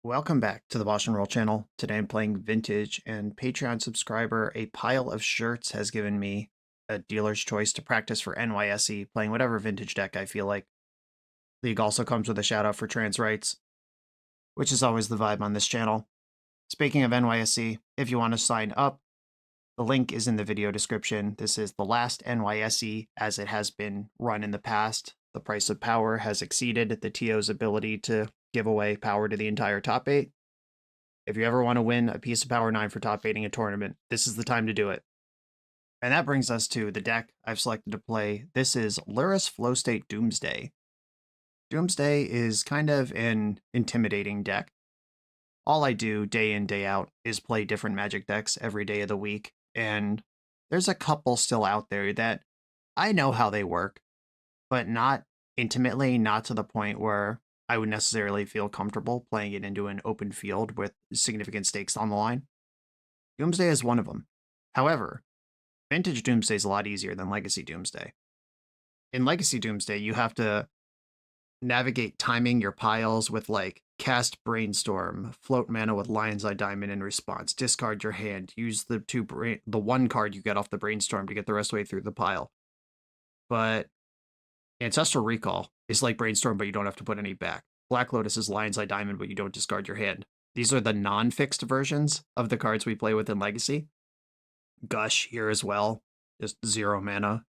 Welcome back to the BoshNRoll channel. Today I'm playing Vintage, and Patreon subscriber A Pile of Shirts has given me a dealer's choice to practice for NYSE, playing whatever Vintage deck I feel like. League also comes with a shout out for trans rights, which is always the vibe on this channel. Speaking of NYSE, if you want to sign up, the link is in the video description. This is the last NYSE as it has been run in the past. The price of power has exceeded the TO's ability to give away power to the entire top 8. If you ever want to win a piece of Power 9 for top 8ing a tournament, this is the time to do it. And that brings us to the deck I've selected to play. This is Lurrus Flow State Doomsday. Doomsday is kind of an intimidating deck. All I do day in, day out is play different Magic decks every day of the week, and there's a couple still out there that I know how they work, but not intimately, not to the point where I would necessarily feel comfortable playing it into an open field with significant stakes on the line. Doomsday is one of them. However, Vintage Doomsday is a lot easier than Legacy Doomsday. In Legacy Doomsday, you have to navigate timing your piles with like cast Brainstorm, float mana with Lion's Eye Diamond in response, discard your hand, use the one card you get off the Brainstorm to get the rest of the way through the pile. But Ancestral Recall is like Brainstorm, but you don't have to put any back. Black Lotus is Lion's Eye Diamond, but you don't discard your hand. These are the non-fixed versions of the cards we play with in Legacy. Gush here as well, just 0 mana.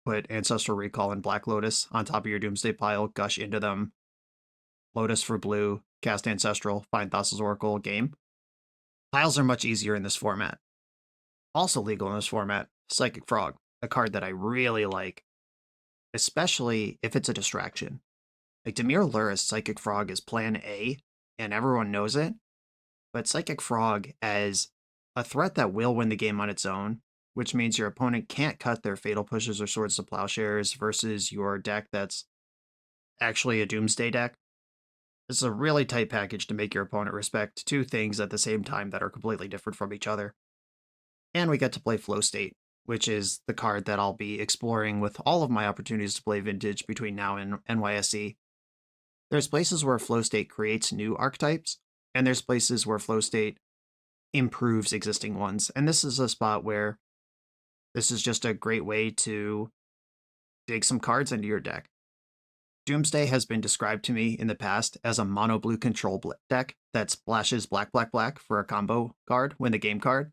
Put Ancestral Recall and Black Lotus on top of your Doomsday pile, Gush into them. Lotus for blue, cast Ancestral, find Thassa's Oracle, game. Piles are much easier in this format. Also legal in this format, Psychic Frog, a card that I really like, especially if it's a distraction. Like Dimir Lurrus, Psychic Frog is plan A, and everyone knows it, but Psychic Frog as a threat that will win the game on its own, which means your opponent can't cut their Fatal Pushes or Swords to Plowshares versus your deck that's actually a Doomsday deck. This is a really tight package to make your opponent respect two things at the same time that are completely different from each other. And we get to play Flow State, which is the card that I'll be exploring with all of my opportunities to play Vintage between now and NYSE. There's places where Flow State creates new archetypes, and there's places where Flow State improves existing ones. And this is a spot where this is just a great way to dig some cards into your deck. Doomsday has been described to me in the past as a mono blue control deck that splashes black, black, black for a combo card, win the game card.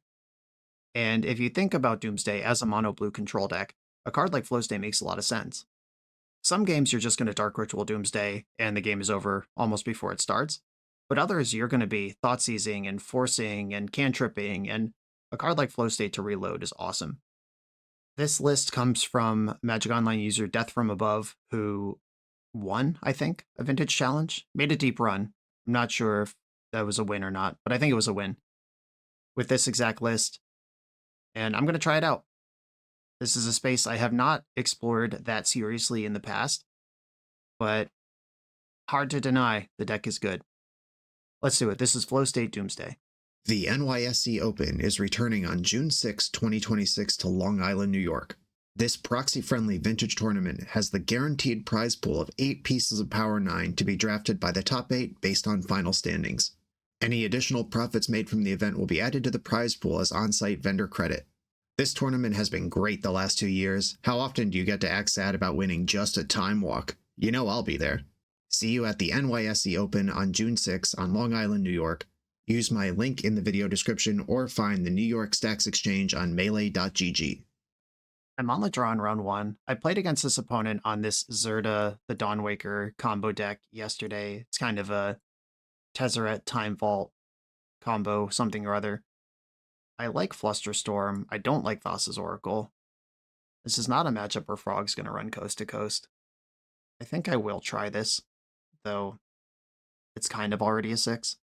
And if you think about Doomsday as a mono blue control deck, a card like Flow State makes a lot of sense. Some games you're just going to Dark Ritual Doomsday and the game is over almost before it starts. But others you're going to be thought seizing and forcing and cantripping, and a card like Flow State to reload is awesome. This list comes from Magic Online user Death From Above, who won, I think, a Vintage Challenge. Made a deep run. I'm not sure if that was a win or not, but I think it was a win with this exact list. And I'm going to try it out. This is a space I have not explored that seriously in the past, but hard to deny the deck is good. Let's do it. This is Flow State Doomsday. The NYSE Open is returning on June 6, 2026 to Long Island, New York. This proxy-friendly Vintage tournament has the guaranteed prize pool of 8 pieces of Power 9 to be drafted by the top 8 based on final standings. Any additional profits made from the event will be added to the prize pool as on-site vendor credit. This tournament has been great the last 2 years. How often do you get to act sad about winning just a time walk? You know I'll be there. See you at the NYSE Open on June 6 on Long Island, New York. Use my link in the video description or find the New York Stacks Exchange on melee.gg. I'm on the draw in round 1. I played against this opponent on this Zerda, the Dawnwaker combo deck yesterday. It's kind of a Tezzeret Time Vault combo, something or other. I like Flusterstorm. I don't like Thassa's Oracle. This is not a matchup where Frog's going to run coast to coast. I think I will try this, though it's kind of already a 6.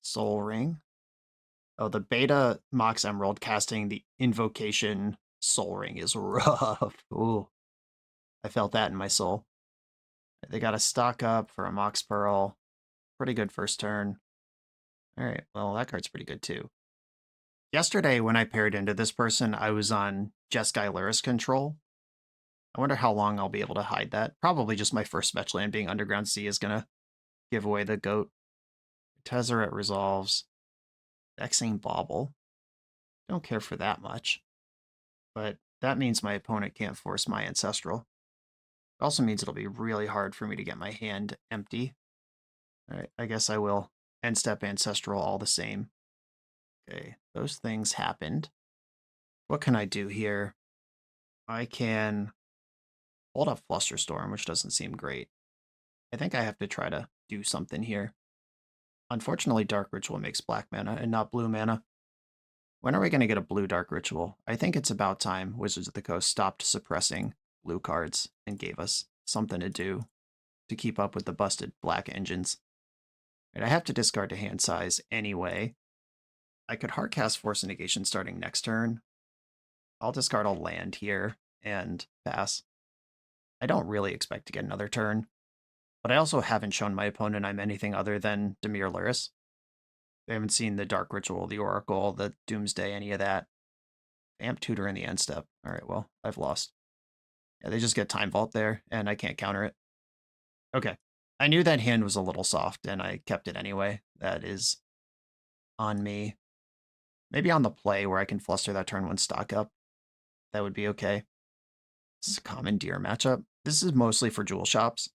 Soul Ring. Oh, the beta Mox Emerald casting the Invocation Soul Ring is rough. Ooh, I felt that in my soul. They got a stock up for a Mox Pearl. Pretty good first turn. Alright, well, that card's pretty good too. Yesterday, when I paired into this person, I was on Jeskai Lurrus control. I wonder how long I'll be able to hide that. Probably just my first fetch land being Underground Sea is going to give away the GOAT. Tezzeret resolves. Vexing Bauble. Don't care for that much. But that means my opponent can't force my Ancestral. It also means it'll be really hard for me to get my hand empty. Alright, I guess I will end step Ancestral all the same. Okay, those things happened. What can I do here? I can hold up Flusterstorm, which doesn't seem great. I think I have to try to do something here. Unfortunately, Dark Ritual makes black mana and not blue mana. When are we going to get a blue Dark Ritual? I think it's about time Wizards of the Coast stopped suppressing blue cards and gave us something to do to keep up with the busted black engines. And I have to discard to hand size anyway. I could hardcast Force of Negation starting next turn. I'll discard a land here and pass. I don't really expect to get another turn, but I also haven't shown my opponent I'm anything other than Dimir Lurrus. They haven't seen the Dark Ritual, the Oracle, the Doomsday, any of that. Amp Tutor in the end step. Alright, well, I've lost. Yeah, they just get Time Vault there, and I can't counter it. Okay. I knew that hand was a little soft, and I kept it anyway. That is on me. Maybe on the play where I can fluster that turn 1 stock up. That would be okay. This is a Commandeer matchup. This is mostly for Jewel Shops.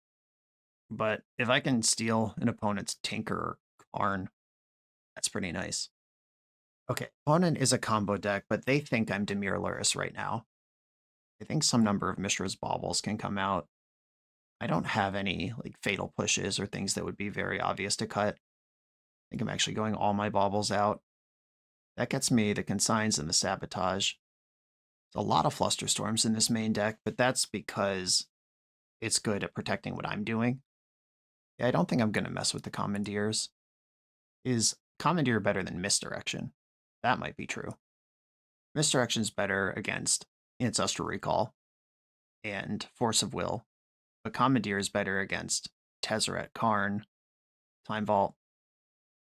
But if I can steal an opponent's Tinker or Karn, that's pretty nice. Okay, opponent is a combo deck, but they think I'm Dimir Lurrus right now. I think some number of Mishra's Baubles can come out. I don't have any like fatal pushes or things that would be very obvious to cut. I think I'm actually going all my Baubles out. That gets me the Consigns and the Sabotage. There's a lot of Flusterstorms in this main deck, but that's because it's good at protecting what I'm doing. Yeah, I don't think I'm going to mess with the Commandeers. Is Commandeer better than Misdirection? That might be true. Misdirection's better against Ancestral Recall and Force of Will, but Commandeer is better against Tezzeret, Karn, Time Vault.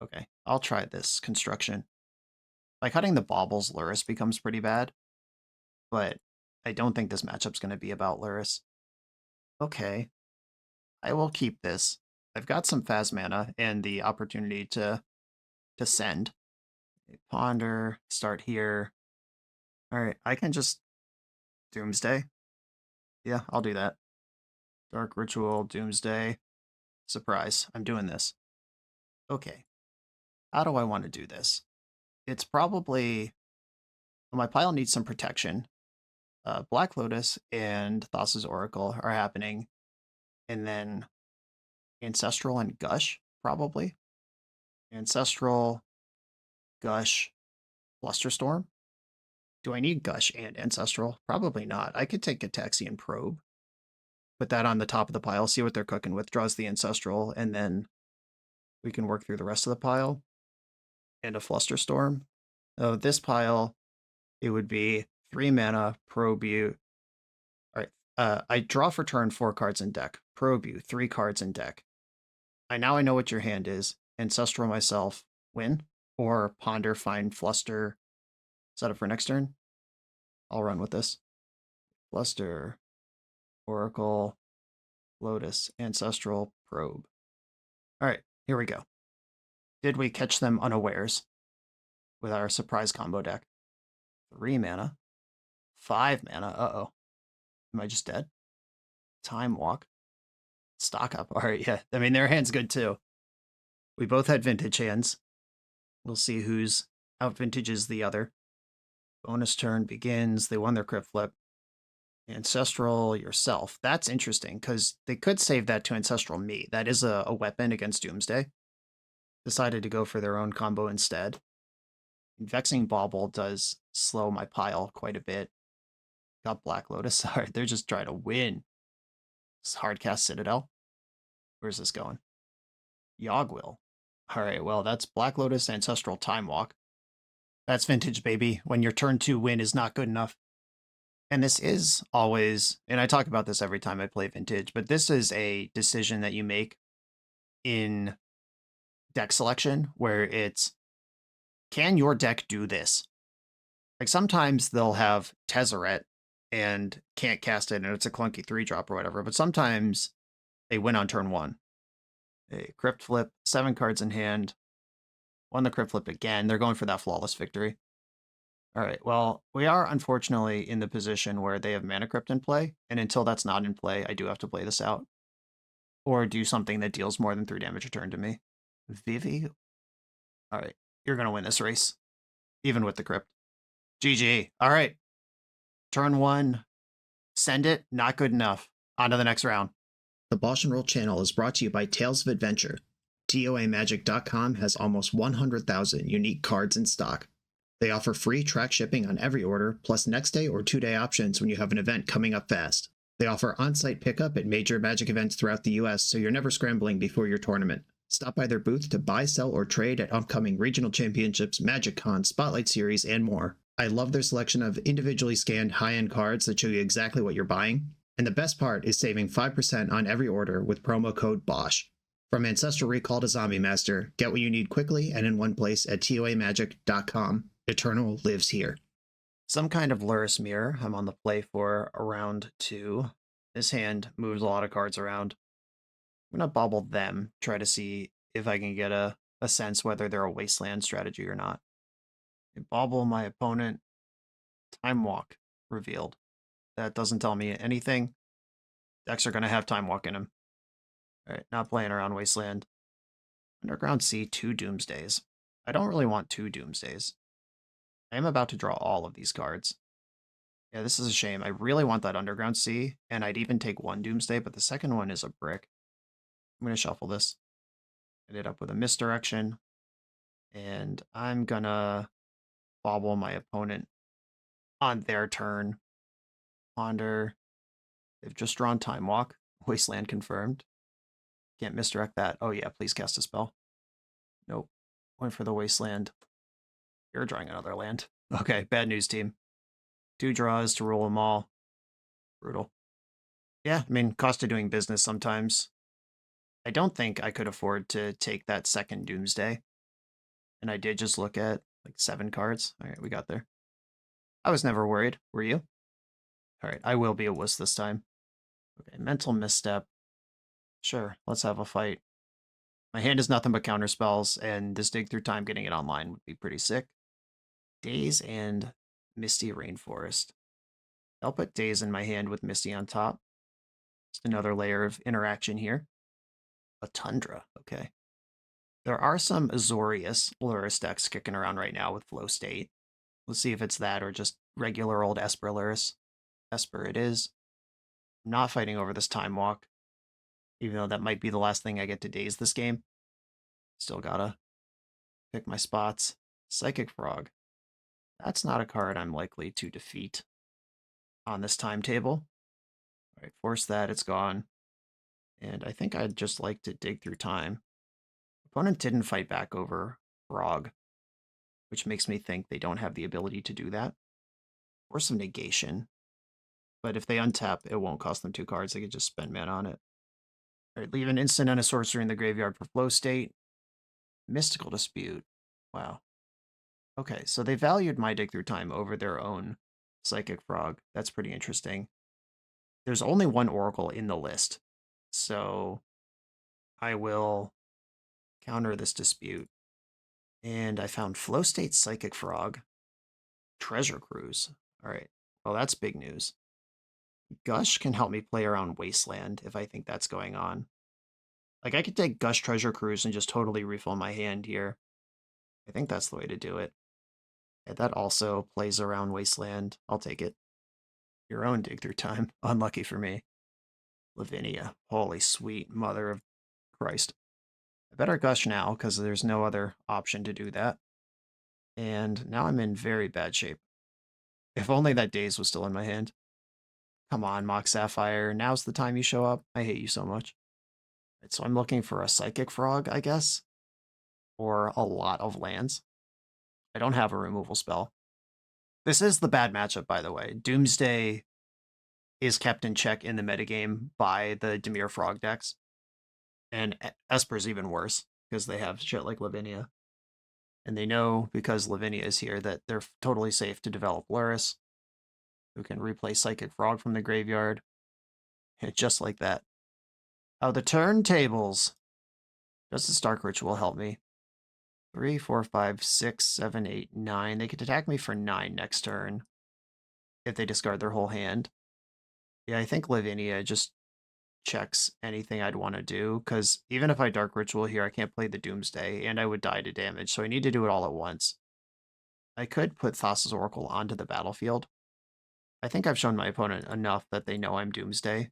Okay, I'll try this construction. By cutting the Baubles, Lurrus becomes pretty bad, but I don't think this matchup's going to be about Lurrus. Okay, I will keep this. I've got some Phas mana and the opportunity to send. Ponder, start here. Alright, I can just Doomsday. Yeah, I'll do that. Dark Ritual, Doomsday. Surprise, I'm doing this. Okay. How do I want to do this? It's probably... Well, my pile needs some protection. Black Lotus and Thassa's Oracle are happening. And then Ancestral and Gush, probably. Ancestral, Gush, Flusterstorm. Do I need Gush and Ancestral? Probably not. I could take Gataxian Probe. Put that on the top of the pile, see what they're cooking with, draws the Ancestral, and then we can work through the rest of the pile. And a Flusterstorm. Oh, this pile, it would be 3 mana, Probe you. Alright, I draw for turn 4 cards in deck. Probe you, 3 cards in deck. I know what your hand is. Ancestral myself, win. Or Ponder, find Fluster, set up for next turn. I'll run with this. Fluster, Oracle, Lotus, Ancestral, Probe. Alright, here we go. Did we catch them unawares with our surprise combo deck? 3 mana. 5 mana. Uh-oh. Am I just dead? Time Walk. Stock up. Alright, yeah. I mean, their hand's good too. We both had vintage hands. We'll see who's out vintages the other. Bonus turn begins. They won their crypt flip. Ancestral yourself. That's interesting, because they could save that to Ancestral me. That is a weapon against Doomsday. Decided to go for their own combo instead. Vexing Bauble does slow my pile quite a bit. Got Black Lotus. Alright, they're just trying to win. This Hardcast Citadel. Where's this going? Yogwill. Alright, well, that's Black Lotus, Ancestral, Time Walk. That's vintage, baby. When your turn 2 win is not good enough. And this is always, and I talk about this every time I play vintage, but this is a decision that you make in deck selection where it's, can your deck do this? Like sometimes they'll have Tezzeret and can't cast it and it's a clunky 3-drop or whatever, but sometimes they win on turn 1. A crypt flip, 7 cards in hand, Won the crypt flip again. They're going for that flawless victory. All right, well, we are unfortunately in the position where they have Mana Crypt in play, and until that's not in play, I do have to play this out. Or do something that deals more than 3 damage a turn to me. Vivi? All right, you're going to win this race, even with the crypt. GG. All right, turn 1, send it, not good enough. On to the next round. The BoshNRoll channel is brought to you by Tales of Adventure. TOAMagic.com has almost 100,000 unique cards in stock. They offer free track shipping on every order, plus next day or 2-day options when you have an event coming up fast. They offer on-site pickup at major Magic events throughout the US, so you're never scrambling before your tournament. Stop by their booth to buy, sell, or trade at upcoming regional championships, Magic Con, Spotlight Series, and more. I love their selection of individually scanned high-end cards that show you exactly what you're buying. And the best part is saving 5% on every order with promo code BOSH. From Ancestral Recall to Zombie Master, get what you need quickly and in one place at TOAMagic.com. Eternal lives here. Some kind of Lurrus mirror. I'm on the play for round 2. This hand moves a lot of cards around. I'm going to bobble them, try to see if I can get a sense whether they're a wasteland strategy or not. I bobble my opponent. Time Walk revealed. That doesn't tell me anything. Decks are going to have Time Walk in them. All right, not playing around wasteland. Underground Sea, 2 Doomsdays. I don't really want 2 Doomsdays. I am about to draw all of these cards. Yeah, this is a shame. I really want that Underground Sea, and I'd even take 1 Doomsday, but the second one is a brick. I'm going to shuffle this. Hit it up with a misdirection, and I'm going to bobble my opponent on their turn. Ponder. They've just drawn Time Walk. Wasteland confirmed. Can't misdirect that. Oh yeah, please cast a spell. Nope. Went for the Wasteland. You're drawing another land. Okay, bad news, team. 2 draws to rule them all. Brutal. Yeah, I mean, cost of doing business sometimes. I don't think I could afford to take that second Doomsday. And I did just look at like 7 cards. All right, we got there. I was never worried. Were you? All right, I will be a wuss this time. Okay, mental misstep. Sure, let's have a fight. My hand is nothing but counter spells, and this Dig Through Time getting it online would be pretty sick. Daze and Misty Rainforest. I'll put Daze in my hand with Misty on top. Just another layer of interaction here. A Tundra, okay. There are some Azorius Lurrus decks kicking around right now with Flow State. Let's see if it's that or just regular old Esper Lurrus. Esper it is. I'm not fighting over this Time Walk, even though that might be the last thing I get to Daze this game. Still gotta pick my spots. Psychic Frog. That's not a card I'm likely to defeat on this timetable. All right, force that, it's gone. And I think I'd just like to dig through time. Opponent didn't fight back over Frog, which makes me think they don't have the ability to do that. Force of Negation. But if they untap, it won't cost them 2 cards. They could just spend mana on it. All right, leave an instant and a sorcery in the graveyard for Flow State. Mystical Dispute. Wow. Okay, so they valued my Dig Through Time over their own Psychic Frog. That's pretty interesting. There's only 1 Oracle in the list, so I will counter this dispute. And I found Flow State Psychic Frog. Treasure Cruise. All right, well, that's big news. Gush can help me play around Wasteland if I think that's going on. Like, I could take Gush Treasure Cruise and just totally refill my hand here. I think that's the way to do it. Yeah, that also plays around Wasteland. I'll take it. Your own Dig Through Time. Unlucky for me. Lavinia. Holy sweet mother of Christ. I better Gush now, because there's no other option to do that. And now I'm in very bad shape. If only that Daze was still in my hand. Come on, Mock Sapphire. Now's the time you show up. I hate you so much. Right, so I'm looking for a Psychic Frog, I guess. Or a lot of lands. I don't have a removal spell. This is the bad matchup, by the way. Doomsday is kept in check in the metagame by the Dimir Frog decks. And Esper's even worse, because they have shit like Lavinia. And they know, because Lavinia is here, that they're totally safe to develop Lurrus, who can replay Psychic Frog from the graveyard. Just like that. Oh, the turntables. Does the Stark Ritual help me? 3, 4, 5, 6, 7, 8, 9. They could attack me for 9 next turn if they discard their whole hand. Yeah, I think Lavinia just checks anything I'd want to do, because even if I Dark Ritual here, I can't play the Doomsday, and I would die to damage, so I need to do it all at once. I could put Thassa's Oracle onto the battlefield. I think I've shown my opponent enough that they know I'm Doomsday.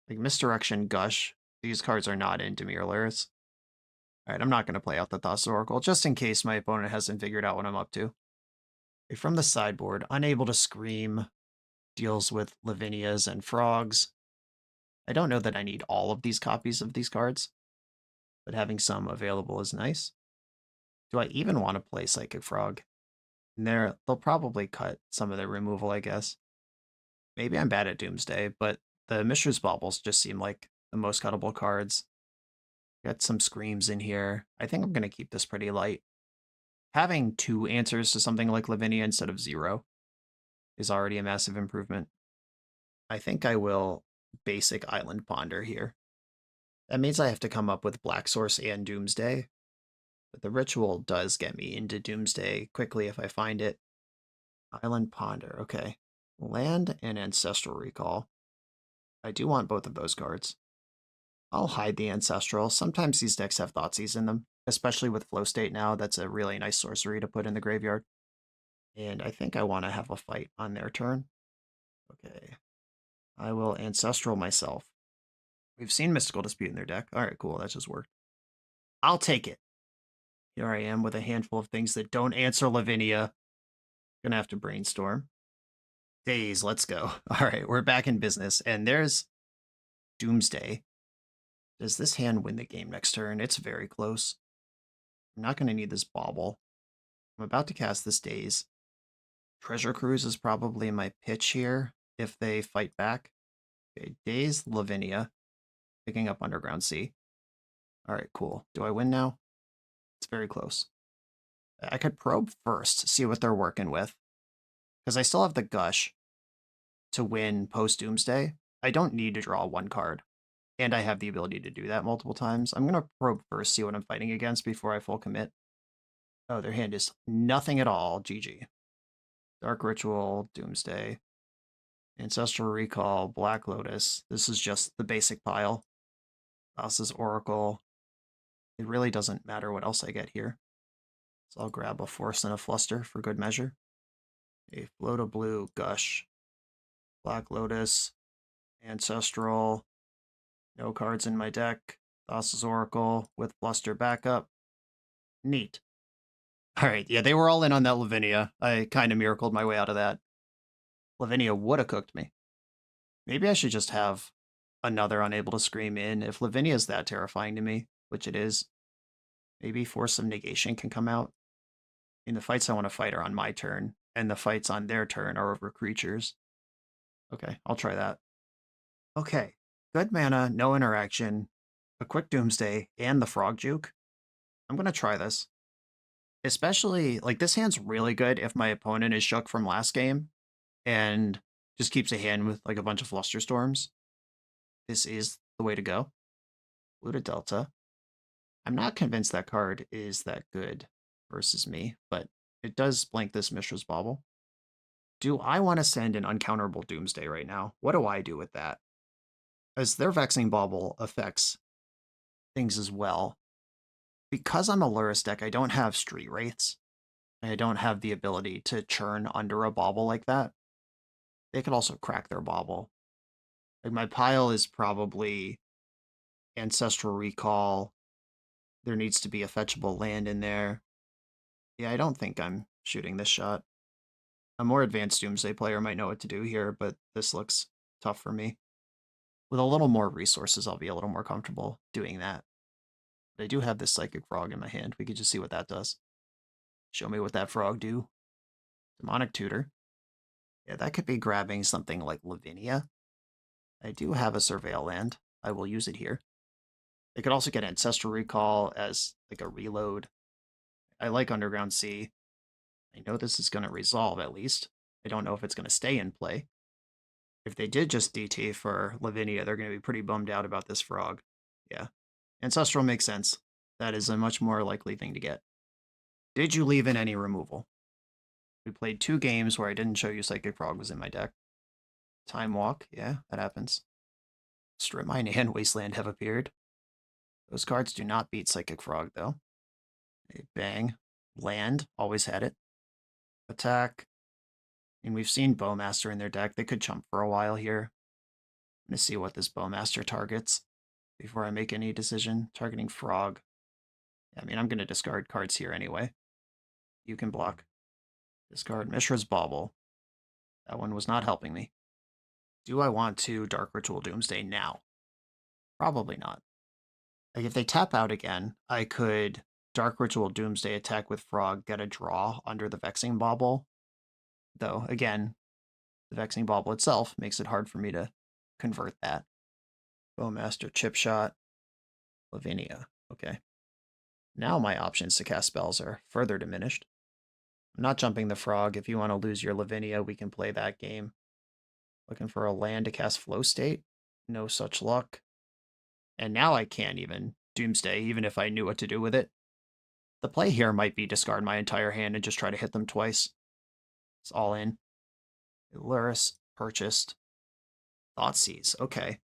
Like Misdirection, Gush, these cards are not in Dimir Lurrus. Alright, I'm not going to play out the Thassa's Oracle, just in case my opponent hasn't figured out what I'm up to. From the sideboard, Unable to Scream deals with Lavinias and Frogs. I don't know that I need all of these copies of these cards, but having some available is nice. Do I even want to play Psychic Frog? And they'll probably cut some of their removal, I guess. Maybe I'm bad at Doomsday, but the Mishra's Baubles just seem like the most cuttable cards. Got some Screams in here. I think I'm going to keep this pretty light. Having 2 answers to something like Lavinia instead of 0 is already a massive improvement. I think I will basic Island Ponder here. That means I have to come up with Black Source and Doomsday, but the ritual does get me into Doomsday quickly if I find it. Island Ponder, okay. Land and Ancestral Recall. I do want both of those cards. I'll hide the Ancestral. Sometimes these decks have Thoughtseize in them, especially with Flow State now. That's a really nice sorcery to put in the graveyard. And I think I want to have a fight on their turn. Okay. I will Ancestral myself. We've seen Mystical Dispute in their deck. All right, cool. That just worked. I'll take it. Here I am with a handful of things that don't answer Lavinia. Gonna have to brainstorm. Days, let's go. All right, we're back in business. And there's Doomsday. Does this hand win the game next turn? It's very close. I'm not going to need this Bauble. I'm about to cast this Daze. Treasure Cruise is probably my pitch here if they fight back. Okay, Daze, Lavinia. Picking up Underground Sea. All right, cool. Do I win now? It's very close. I could probe first, see what they're working with. Because I still have the Gush to win post-Doomsday. I don't need to draw 1 card. And I have the ability to do that multiple times. I'm going to probe first, see what I'm fighting against before I full commit. Oh, their hand is nothing at all. GG. Dark Ritual, Doomsday, Ancestral Recall, Black Lotus. This is just the basic pile. Thassa's Oracle. It really doesn't matter what else I get here. So I'll grab a Force and a Fluster for good measure. A Float of Blue, Gush, Black Lotus, Ancestral. No cards in my deck. Thassa's Oracle with Fluster backup. Neat. Alright, yeah, they were all in on that Lavinia. I kind of miracled my way out of that. Lavinia would have cooked me. Maybe I should just have another Unable to Scream in. If Lavinia is that terrifying to me, which it is, maybe Force of Negation can come out. I mean, the fights I want to fight are on my turn, and the fights on their turn are over creatures. Okay, I'll try that. Okay, good mana, no interaction, a quick Doomsday, and the Frog Juke. I'm going to try this. Especially, like, this hand's really good if my opponent is shook from last game and just keeps a hand with, like, a bunch of Flusterstorms. This is the way to go. Blue to Delta. I'm not convinced that card is that good versus me, but it does blank this Mishra's Bauble. Do I want to send an uncounterable Doomsday right now? What do I do with that? As their Vexing Bauble affects things as well. Because I'm a Lurrus deck, I don't have Street Wraiths. I don't have the ability to churn under a Bauble like that. They could also crack their Bauble. Like, my pile is probably Ancestral Recall. There needs to be a fetchable land in there. Yeah, I don't think I'm shooting this shot. A more advanced Doomsday player might know what to do here, but this looks tough for me. With a little more resources, I'll be a little more comfortable doing that. But I do have this Psychic Frog in my hand. We could just see what that does. Show me what that frog do. Demonic Tutor. Yeah, that could be grabbing something like Lavinia. I do have a Surveil land. I will use it here. They could also get Ancestral Recall as like a reload. I like Underground Sea. I know this is going to resolve at least. I don't know if it's going to stay in play. If they did just DT for Lavinia, they're going to be pretty bummed out about this frog. Yeah. Ancestral makes sense. That is a much more likely thing to get. Did you leave in any removal? We played 2 games where I didn't show you Psychic Frog was in my deck. Time Walk, yeah, that happens. Strip Mine and Wasteland have appeared. Those cards do not beat Psychic Frog, though. Okay, bang. Land, always had it. Attack. And we've seen Bowmaster in their deck. They could chump for a while here. I'm going to see what this Bowmaster targets before I make any decision. Targeting Frog. I mean, I'm going to discard cards here anyway. You can block. Discard Mishra's Bauble. That one was not helping me. Do I want to Dark Ritual Doomsday now? Probably not. Like, if they tap out again, I could Dark Ritual Doomsday attack with Frog, get a draw under the Vexing Bauble. Though, again, the Vexing Bauble itself makes it hard for me to convert that. Bowmaster, Chip Shot, Lavinia. Okay. Now my options to cast spells are further diminished. I'm not jumping the Frog. If you want to lose your Lavinia, we can play that game. Looking for a land to cast Flow State. No such luck. And now I can't even Doomsday, even if I knew what to do with it. The play here might be discard my entire hand and just try to hit them twice. It's all in. Lurrus, purchased. Thoughtseize, okay.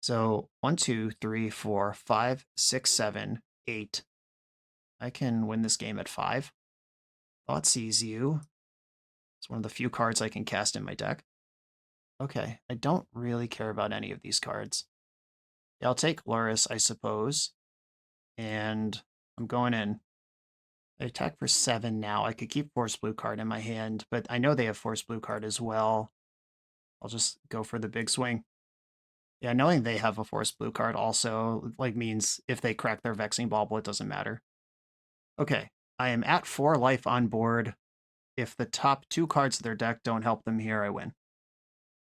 So 1, 2, 3, 4, 5, 6, 7, 8. I can win this game at 5. Thoughtseize you. It's one of the few cards I can cast in my deck. Okay, I don't really care about any of these cards. Yeah, I'll take Lurrus, I suppose. And I'm going in. I attack for 7 now. I could keep Force Blue card in my hand, but I know they have Force Blue card as well. I'll just go for the big swing. Yeah, knowing they have a Force Blue card also means if they crack their Vexing Bauble, it doesn't matter. Okay, I am at 4 life on board. If the top 2 cards of their deck don't help them here, I win.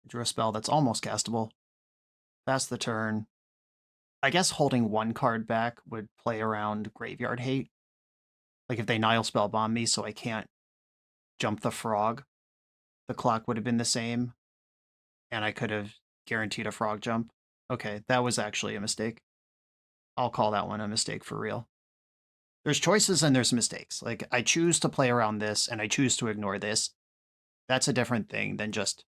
I drew a spell that's almost castable. Pass the turn. I guess holding 1 card back would play around Graveyard Hate. Like if they Nile Spell Bomb me so I can't jump the Frog, the clock would have been the same, and I could have guaranteed a Frog jump. Okay, that was actually a mistake. I'll call that one a mistake for real. There's choices and there's mistakes. Like, I choose to play around this and I choose to ignore this. That's a different thing than just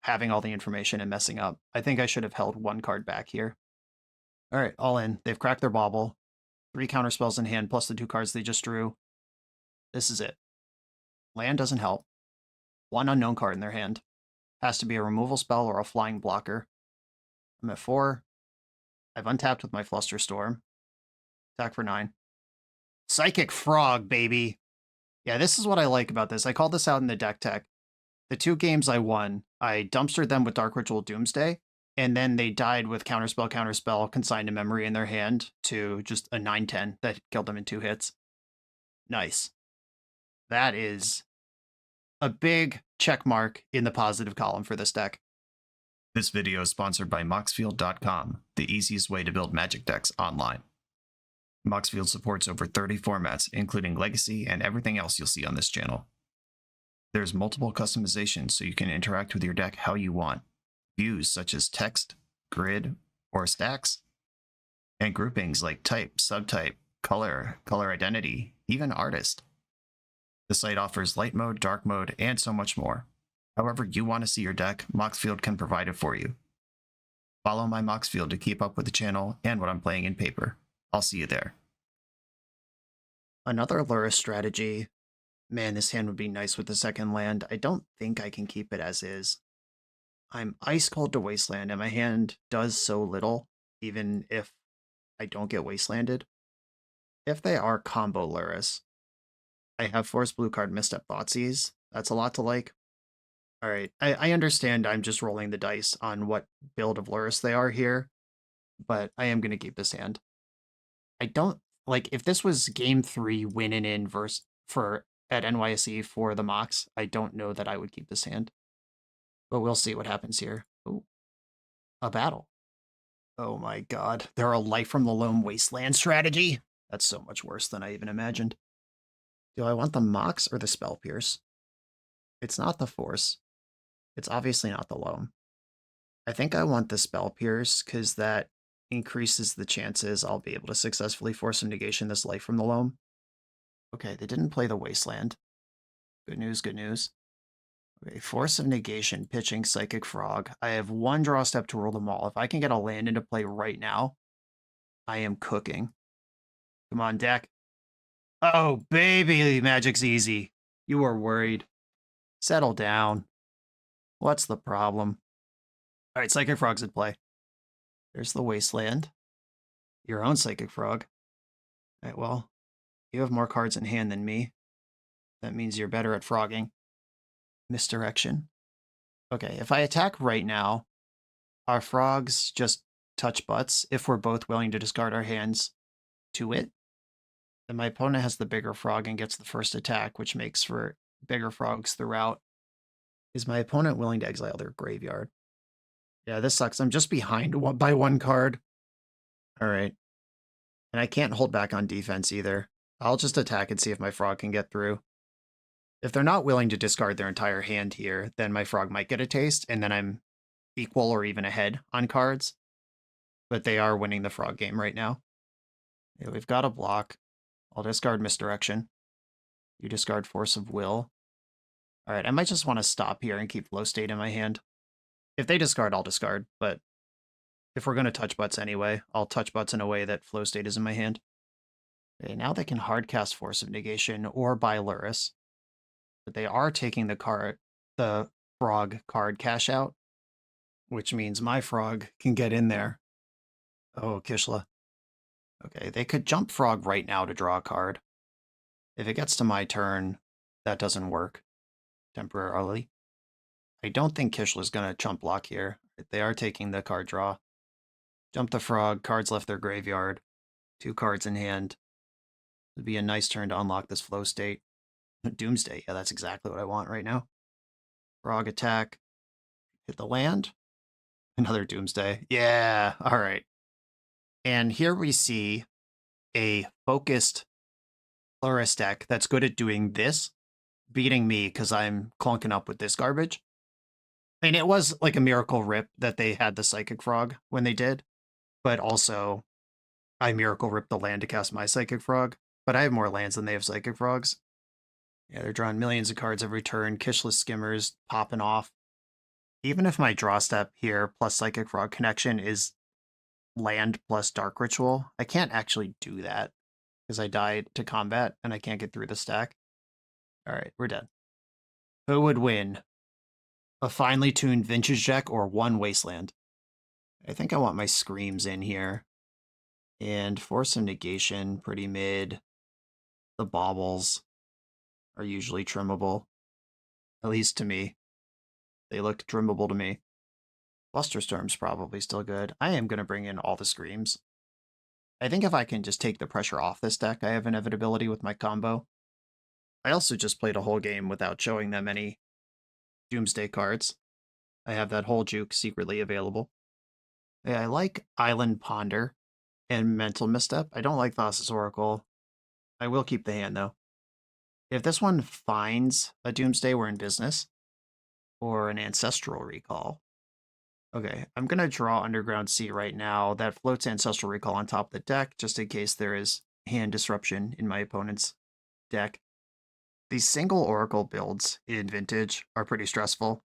having all the information and messing up. I think I should have held 1 card back here. All right, all in. They've cracked their bauble. 3 counterspells in hand plus the 2 cards they just drew. This is it. Land doesn't help. 1 unknown card in their hand. Has to be a removal spell or a flying blocker. I'm at 4. I've untapped with my Flusterstorm. Attack for 9. Psychic Frog, baby! Yeah, this is what I like about this. I called this out in the deck tech. The 2 games I won, I dumpstered them with Dark Ritual Doomsday, and then they died with Counterspell, Consign to Memory in their hand to just a 9/10 that killed them in 2 hits. Nice. That is a big check mark in the positive column for this deck. This video is sponsored by Moxfield.com, the easiest way to build Magic decks online. Moxfield supports over 30 formats, including Legacy and everything else you'll see on this channel. There's multiple customizations so you can interact with your deck how you want. Views such as text, grid, or stacks. And groupings like type, subtype, color, color identity, even artist. The site offers light mode, dark mode, and so much more. However you want to see your deck, Moxfield can provide it for you. Follow my Moxfield to keep up with the channel and what I'm playing in paper. I'll see you there. Another Lurrus strategy. Man, this hand would be nice with the second land. I don't think I can keep it as is. I'm ice cold to Wasteland, and my hand does so little, even if I don't get Wastelanded. If they are combo Lurrus, I have Force Blue card Misstep Thoughtseize. That's a lot to like. Alright, I understand I'm just rolling the dice on what build of Lurrus they are here, but I am going to keep this hand. I don't, if this was game 3 winning in at NYSE for the Mox, I don't know that I would keep this hand. But we'll see what happens here. Ooh, a battle. Oh my god, they're a Life from the Loam Wasteland strategy? That's so much worse than I even imagined. Do I want the Mox or the Spell Pierce? It's not the Force. It's obviously not the Loam. I think I want the Spell Pierce, because that increases the chances I'll be able to successfully force a negation this Life from the Loam. Okay, they didn't play the Wasteland. Good news, good news. Okay, Force of Negation, pitching Psychic Frog. I have one draw step to rule them all. If I can get a land into play right now, I am cooking. Come on, deck. Oh, baby, Magic's easy. You are worried. Settle down. What's the problem? All right, Psychic Frog's in play. There's the Wasteland. Your own Psychic Frog. All right, well, you have more cards in hand than me. That means you're better at frogging. Misdirection. Okay, if I attack right now, our frogs just touch butts if we're both willing to discard our hands to it. Then my opponent has the bigger frog and gets the first attack, which makes for bigger frogs throughout. Is my opponent willing to exile their graveyard? Yeah, this sucks. I'm just behind by one card. All right. And I can't hold back on defense either. I'll just attack and see if my frog can get through. If they're not willing to discard their entire hand here, then my frog might get a taste, and then I'm equal or even ahead on cards. But they are winning the frog game right now. Yeah, we've got a block. I'll discard Misdirection. You discard Force of Will. All right, I might just want to stop here and keep Flow State in my hand. If they discard, I'll discard, but if we're going to touch butts anyway, I'll touch butts in a way that Flow State is in my hand. Okay, now they can hardcast Force of Negation or buy Lurrus. But they are taking the frog card cash out, which means my frog can get in there. Oh, Kishla. Okay, they could jump frog right now to draw a card. If it gets to my turn, that doesn't work temporarily. I don't think Kishla's going to chump block here. They are taking the card draw. Jump the frog, cards left their graveyard. 2 cards in hand. It'd be a nice turn to unlock this flow state. Doomsday, yeah, that's exactly what I want right now. Frog attack. Hit the land. Another Doomsday. Yeah, all right. And here we see a focused Lurrus deck that's good at doing this, beating me because I'm clunking up with this garbage. I mean, it was like a miracle rip that they had the Psychic Frog when they did, but also I miracle ripped the land to cast my Psychic Frog, but I have more lands than they have Psychic Frogs. Yeah, they're drawing millions of cards every turn, Kishless Skimmers popping off. Even if my draw step here plus Psychic Frog connection is land plus Dark Ritual, I can't actually do that because I died to combat and I can't get through the stack. All right, we're dead. Who would win? A finely tuned vintage deck or one Wasteland? I think I want my Screams in here. And Force of Negation, pretty mid. The Baubles are usually trimmable. At least to me. They look trimmable to me. Flusterstorm's probably still good. I am going to bring in all the Screams. I think if I can just take the pressure off this deck, I have inevitability with my combo. I also just played a whole game without showing them any Doomsday cards. I have that whole juke secretly available. Yeah, I like Island Ponder and Mental Misstep. I don't like Thassa's Oracle. I will keep the hand, though. If this one finds a Doomsday, we're in business. Or an Ancestral Recall. Okay, I'm going to draw Underground Sea right now. That floats Ancestral Recall on top of the deck, just in case there is hand disruption in my opponent's deck. These single Oracle builds in Vintage are pretty stressful.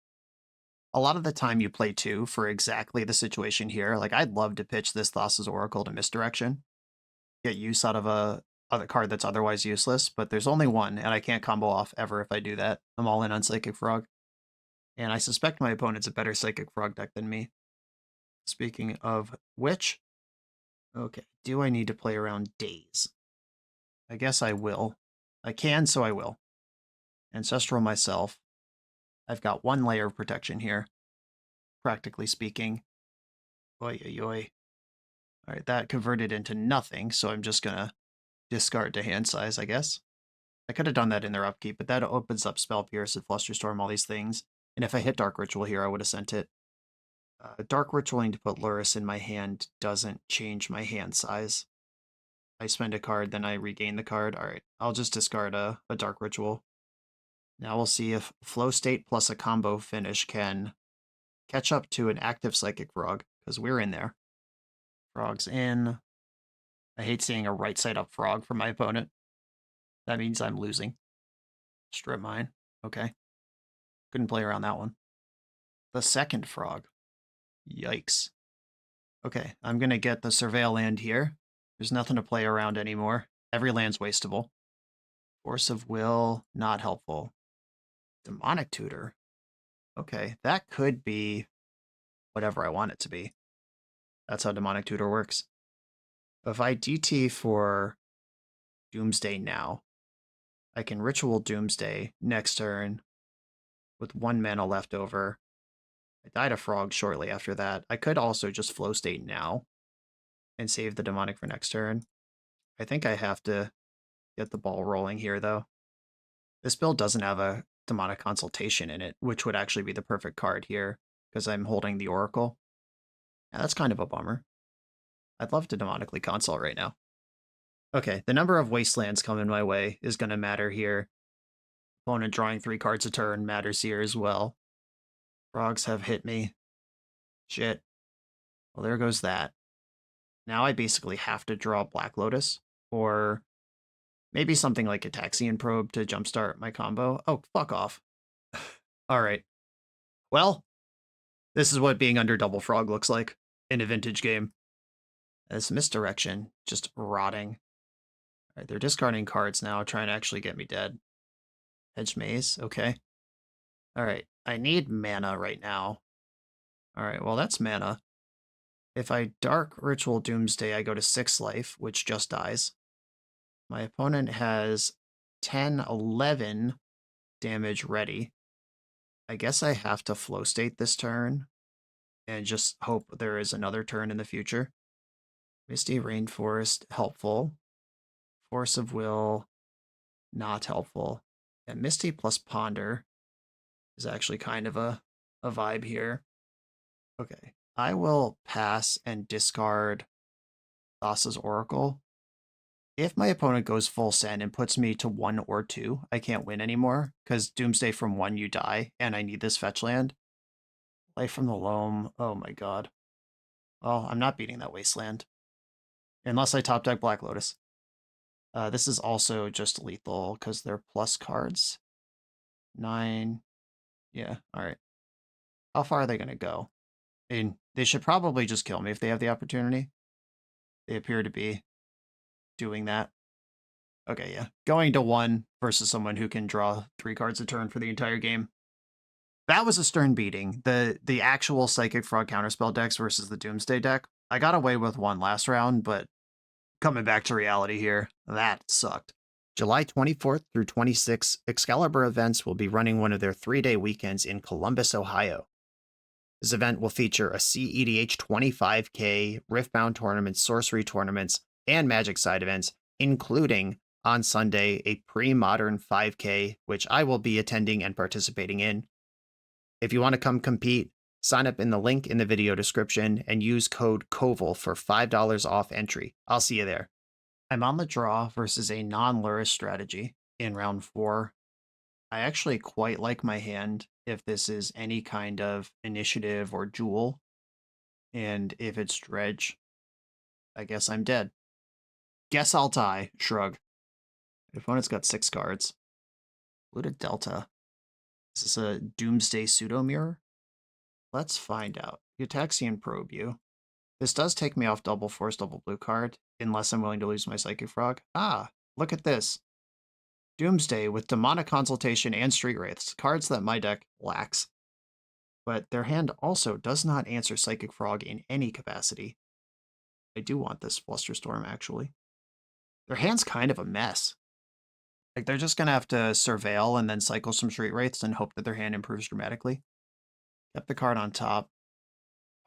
A lot of the time you play 2 for exactly the situation here. Like, I'd love to pitch this Thassa's Oracle to Misdirection. Get use out of a card that's otherwise useless, but there's only one, and I can't combo off ever if I do that. I'm all in on Psychic Frog. And I suspect my opponent's a better Psychic Frog deck than me. Speaking of which, okay, do I need to play around Daze? I guess I will. I can, so I will. Ancestral myself. I've got 1 layer of protection here, practically speaking. Oy, oy, oy. All right, that converted into nothing, so I'm just going to discard to hand size, I guess. I could have done that in their upkeep, but that opens up Spell Pierce and Flusterstorm, all these things. And if I hit Dark Ritual here, I would have sent it. Dark Ritualing to put Lurrus in my hand doesn't change my hand size. I spend a card, then I regain the card. All right, I'll just discard a Dark Ritual. Now we'll see if Flow State plus a combo finish can catch up to an active Psychic Frog, because we're in there. Frog's in. I hate seeing a right side up frog from my opponent. That means I'm losing. Strip mine. Okay. Couldn't play around that one. The second frog. Yikes. Okay, I'm going to get the Surveil land here. There's nothing to play around anymore. Every land's wastable. Force of Will, not helpful. Demonic Tutor. Okay, that could be whatever I want it to be. That's how Demonic Tutor works. If I DT for Doomsday now, I can Ritual Doomsday next turn with 1 mana left over. I died a frog shortly after that. I could also just Flow State now and save the Demonic for next turn. I think I have to get the ball rolling here, though. This build doesn't have a Demonic Consultation in it, which would actually be the perfect card here, because I'm holding the Oracle. Yeah, that's kind of a bummer. I'd love to Demonically Consult right now. Okay, the number of Wastelands coming my way is going to matter here. Opponent drawing 3 cards a turn matters here as well. Frogs have hit me. Shit. Well, there goes that. Now I basically have to draw Black Lotus, or maybe something like a Taxian Probe to jumpstart my combo. Oh, fuck off. Alright. Well, this is what being under Double Frog looks like in a Vintage game. This Misdirection, just rotting. Alright, they're discarding cards now, trying to actually get me dead. Hedge Maze, okay. Alright, I need mana right now. Alright, well that's mana. If I Dark Ritual Doomsday, I go to 6 life, which just dies. My opponent has 10, 11 damage ready. I guess I have to Flow State this turn and just hope there is another turn in the future. Misty Rainforest, helpful. Force of Will, not helpful. And Misty plus Ponder is actually kind of a vibe here. Okay, I will pass and discard Thassa's Oracle. If my opponent goes full send and puts me to 1 or 2, I can't win anymore, because Doomsday from 1 you die, and I need this fetch land. Life from the Loam, oh my god. Well, I'm not beating that Wasteland. Unless I top deck Black Lotus. This is also just lethal, because they're plus cards. 9. Yeah, alright. How far are they going to go? I mean, they should probably just kill me if they have the opportunity. They appear to be doing that. Okay, yeah. Going to 1 versus someone who can draw 3 cards a turn for the entire game. That was a stern beating. The actual Psychic Frog counterspell decks versus the Doomsday deck. I got away with 1 last round, but coming back to reality here, that sucked. July 24th through 26th, Excalibur events will be running one of their 3-day weekends in Columbus, Ohio. This event will feature a CEDH 25K, Riftbound tournaments, Sorcery tournaments, and Magic side events, including, on Sunday, a pre-modern 5K, which I will be attending and participating in. If you want to come compete, sign up in the link in the video description and use code KOVAL for $5 off entry. I'll see you there. I'm on the draw versus a non-Lurrus strategy in round 4. I actually quite like my hand if this is any kind of initiative or jewel. And if it's dredge, I guess I'm dead. Guess I'll die, shrug. My opponent's got 6 cards. Looted Delta. Is this a Doomsday Pseudo Mirror? Let's find out. Utaxian Probe you. This does take me off double force, double blue card, unless I'm willing to lose my Psychic Frog. Ah, look at this. Doomsday with Demonic Consultation and Street Wraiths, cards that my deck lacks. But their hand also does not answer Psychic Frog in any capacity. I do want this Flusterstorm, actually. Their hand's kind of a mess. Like, they're just going to have to Surveil and then cycle some Street Wraiths and hope that their hand improves dramatically. Kept the card on top.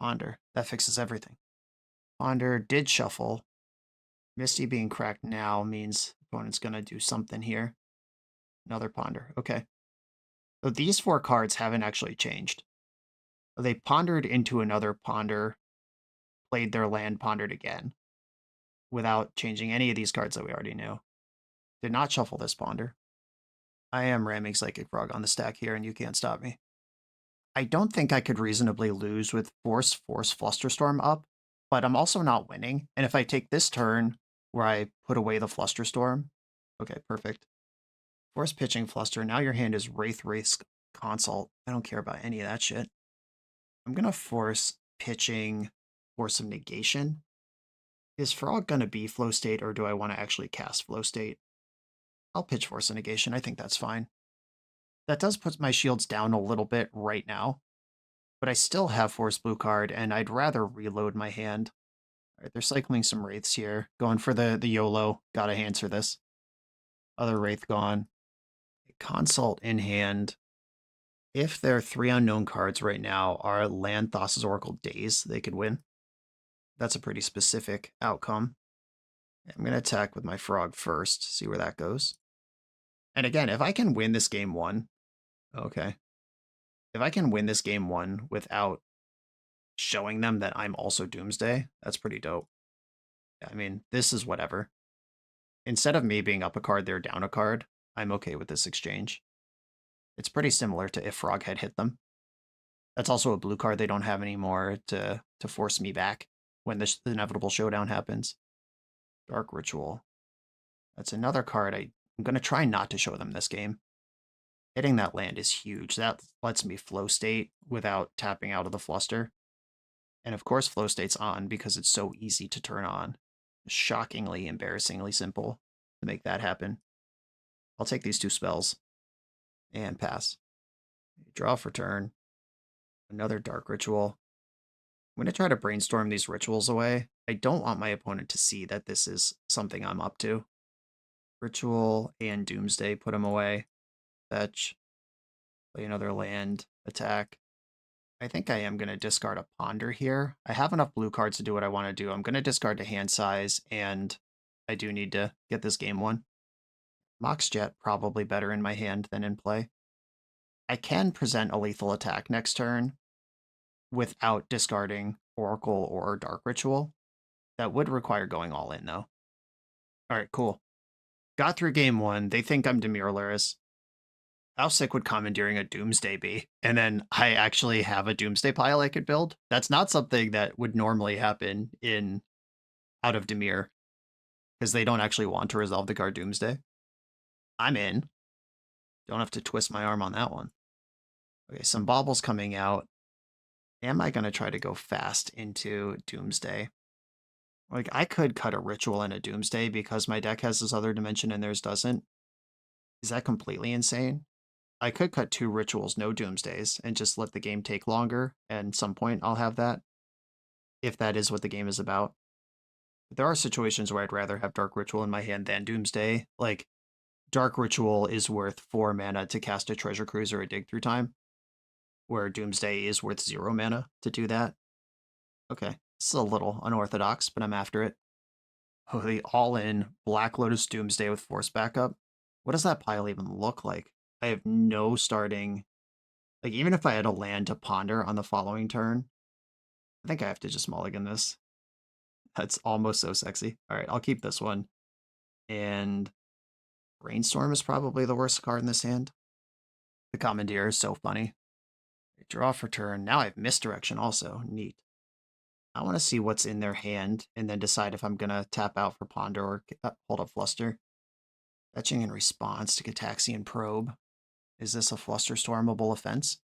Ponder. That fixes everything. Ponder did shuffle. Misty being cracked now means the opponent's going to do something here. Another Ponder. Okay. So these 4 cards haven't actually changed. They pondered into another Ponder, played their land, pondered again, without changing any of these cards that we already knew. Did not shuffle this Ponder. I am ramming Psychic Frog on the stack here, and you can't stop me. I don't think I could reasonably lose with Force Flusterstorm up, but I'm also not winning. And if I take this turn where I put away the Flusterstorm, okay, perfect. Force pitching Fluster. Now your hand is Wraith Consult. I don't care about any of that shit. I'm going to force pitching Force of Negation. Is Frog going to be Flow State, or do I want to actually cast Flow State? I'll pitch Force of Negation. I think that's fine. That does put my shields down a little bit right now, but I still have Force Blue card, and I'd rather reload my hand. All right, they're cycling some Wraiths here. Going for the YOLO. Gotta answer this. Other Wraith gone. Consult in hand. If their 3 unknown cards right now are Land, Thassa's Oracle, Daze, they could win. That's a pretty specific outcome. I'm going to attack with my Frog first, see where that goes. And again, if I can win this game 1, okay. If I can win this game 1 without showing them that I'm also Doomsday, that's pretty dope. I mean, this is whatever. Instead of me being up a card, they're down a card, I'm okay with this exchange. It's pretty similar to if Frog had hit them. That's also a blue card they don't have anymore to force me back when the inevitable showdown happens. Dark Ritual. That's another card I'm going to try not to show them this game. Hitting that land is huge. That lets me Flow State without tapping out of the Fluster. And of course Flow State's on because it's so easy to turn on. Shockingly, embarrassingly simple to make that happen. I'll take these 2 spells and pass. Draw for turn. Another Dark Ritual. I'm going to try to brainstorm these rituals away. I don't want my opponent to see that this is something I'm up to. Ritual and Doomsday, put them away. Fetch. Play another land. Attack. I think I am going to discard a Ponder here. I have enough blue cards to do what I want to do. I'm going to discard to hand size, and I do need to get this game 1. Mox Jet probably better in my hand than in play. I can present a lethal attack next turn without discarding Oracle or Dark Ritual. That would require going all in, though. Alright, cool. Got through game 1. They think I'm Dimir Lurrus. How sick would commandeering a Doomsday be? And then I actually have a Doomsday pile I could build? That's not something that would normally happen in out of Dimir, because they don't actually want to resolve the card Doomsday. I'm in. Don't have to twist my arm on that one. Okay, some baubles coming out. Am I going to try to go fast into Doomsday? Like, I could cut a Ritual and a Doomsday because my deck has this other dimension and theirs doesn't. Is that completely insane? I could cut 2 Rituals, no Doomsdays, and just let the game take longer, and at some point I'll have that, if that is what the game is about. But there are situations where I'd rather have Dark Ritual in my hand than Doomsday. Like, Dark Ritual is worth 4 mana to cast a Treasure Cruise or a Dig Through Time, where Doomsday is worth 0 mana to do that. Okay, this is a little unorthodox, but I'm after it. Oh, the all-in Black Lotus Doomsday with Force Backup. What does that pile even look like? I have no starting... Like, even if I had a land to ponder on the following turn, I think I have to just mulligan this. That's almost so sexy. Alright, I'll keep this one. And Brainstorm is probably the worst card in this hand. The Commandeer is so funny. Draw for turn. Now I have Misdirection also. Neat. I want to see what's in their hand and then decide if I'm going to tap out for Ponder or hold up Fluster. Fetching in response to Gataxian Probe. Is this a Flusterstormable offense?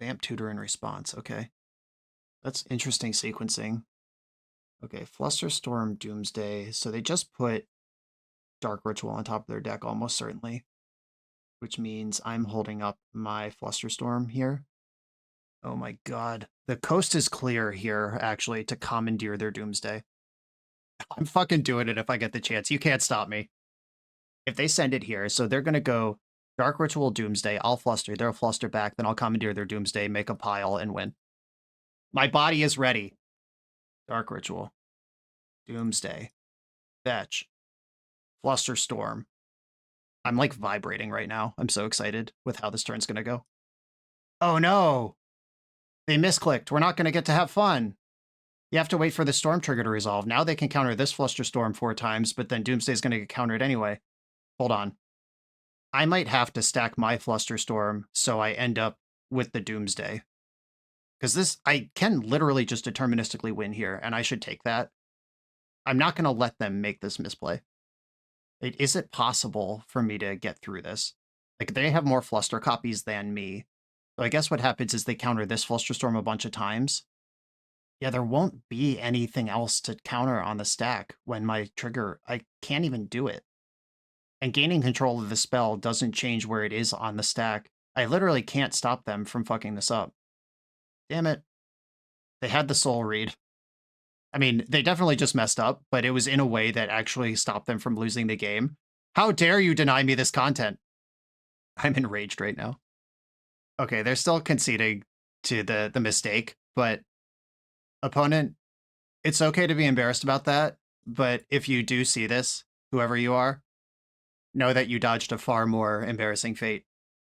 Vamp Tutor in response. Okay. That's interesting sequencing. Okay, Flusterstorm, Doomsday. So they just put Dark Ritual on top of their deck almost certainly, which means I'm holding up my Flusterstorm here. Oh my god. The coast is clear here, actually, to commandeer their Doomsday. I'm fucking doing it if I get the chance. You can't stop me. If they send it here, so they're going to go Dark Ritual, Doomsday, I'll Fluster, they'll Fluster back, then I'll commandeer their Doomsday, make a pile, and win. My body is ready. Dark Ritual. Doomsday. Fetch. Flusterstorm. I'm like vibrating right now. I'm so excited with how this turn's going to go. Oh no! They misclicked. We're not going to get to have fun. You have to wait for the Storm trigger to resolve. Now they can counter this Flusterstorm 4 times, but then Doomsday's going to get countered anyway. Hold on. I might have to stack my Flusterstorm so I end up with the Doomsday. Because this, I can literally just deterministically win here, and I should take that. I'm not going to let them make this misplay. Is it possible for me to get through this? Like, they have more Fluster copies than me. So I guess what happens is they counter this Flusterstorm a bunch of times. Yeah, there won't be anything else to counter on the stack when my trigger, I can't even do it. And gaining control of the spell doesn't change where it is on the stack. I literally can't stop them from fucking this up. Damn it. They had the soul read. I mean, they definitely just messed up, but it was in a way that actually stopped them from losing the game. How dare you deny me this content? I'm enraged right now. Okay, they're still conceding to the mistake, but opponent, it's okay to be embarrassed about that, but if you do see this, whoever you are, know that you dodged a far more embarrassing fate.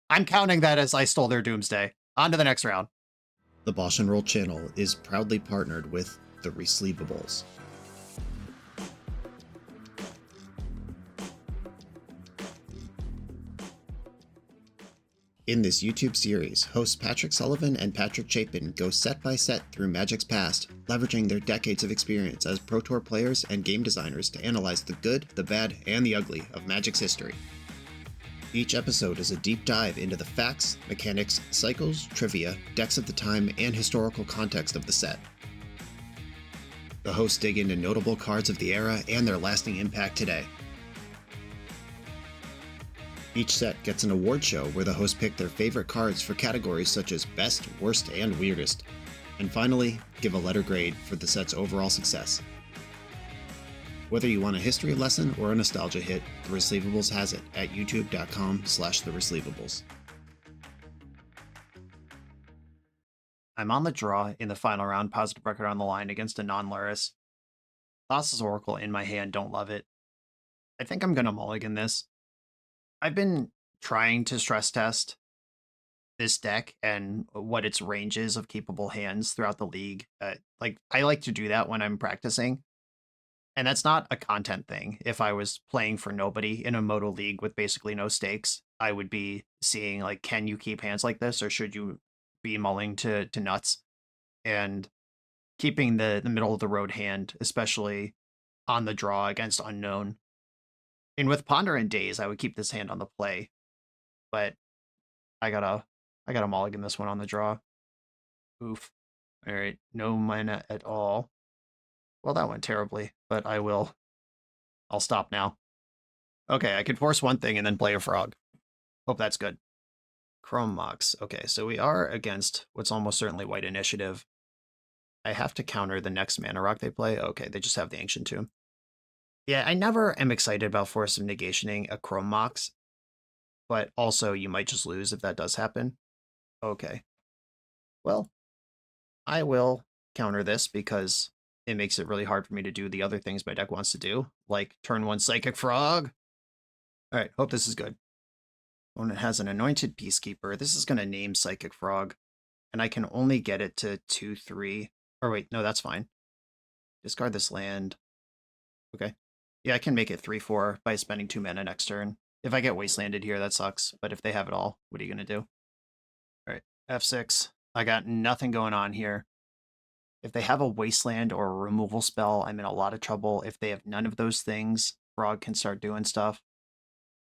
I'm counting that as I stole their Doomsday. On to the next round. The BoshNRoll channel is proudly partnered with the Resleevables. In this YouTube series, hosts Patrick Sullivan and Patrick Chapin go set by set through Magic's past, leveraging their decades of experience as Pro Tour players and game designers to analyze the good, the bad, and the ugly of Magic's history. Each episode is a deep dive into the facts, mechanics, cycles, trivia, decks of the time, and historical context of the set. The hosts dig into notable cards of the era and their lasting impact today. Each set gets an award show where the hosts pick their favorite cards for categories such as Best, Worst, and Weirdest. And finally, give a letter grade for the set's overall success. Whether you want a history lesson or a nostalgia hit, The Resleevables has it at youtube.com/theresleevables. I'm on the draw in the final round, positive record on the line against a non-Lurrus. Thassa's Oracle in my hand, don't love it. I think I'm going to mulligan this. I've been trying to stress test this deck and what its range is of capable hands throughout the league. Like, I like to do that when I'm practicing. And that's not a content thing. If I was playing for nobody in a Moto league with basically no stakes, I would be seeing, like, can you keep hands like this, or should you be mulling to nuts? And keeping the middle of the road hand, especially on the draw against unknown. And with Ponder and Daze, I would keep this hand on the play. But I gotta mulligan this one on the draw. Oof. Alright, no mana at all. Well, that went terribly, but I'll stop now. Okay, I could force one thing and then play a frog. Hope that's good. Chrome Mox. Okay, so we are against what's almost certainly white initiative. I have to counter the next mana rock they play. Okay, they just have the Ancient Tomb. Yeah, I never am excited about Force of Negationing a Chrome Mox, but also you might just lose if that does happen. Okay. Well, I will counter this because it makes it really hard for me to do the other things my deck wants to do, like turn 1 Psychic Frog. All right, hope this is good. When it has an Anointed Peacekeeper, this is going to name Psychic Frog, and I can only get it to 2/3. Or wait, no, that's fine. Discard this land. Okay. Yeah, I can make it 3/4 by spending 2 mana next turn. If I get Wastelanded here, that sucks, but if they have it all, what are you going to do? All right, F6. I got nothing going on here. If they have a Wasteland or a removal spell, I'm in a lot of trouble. If they have none of those things, Frog can start doing stuff.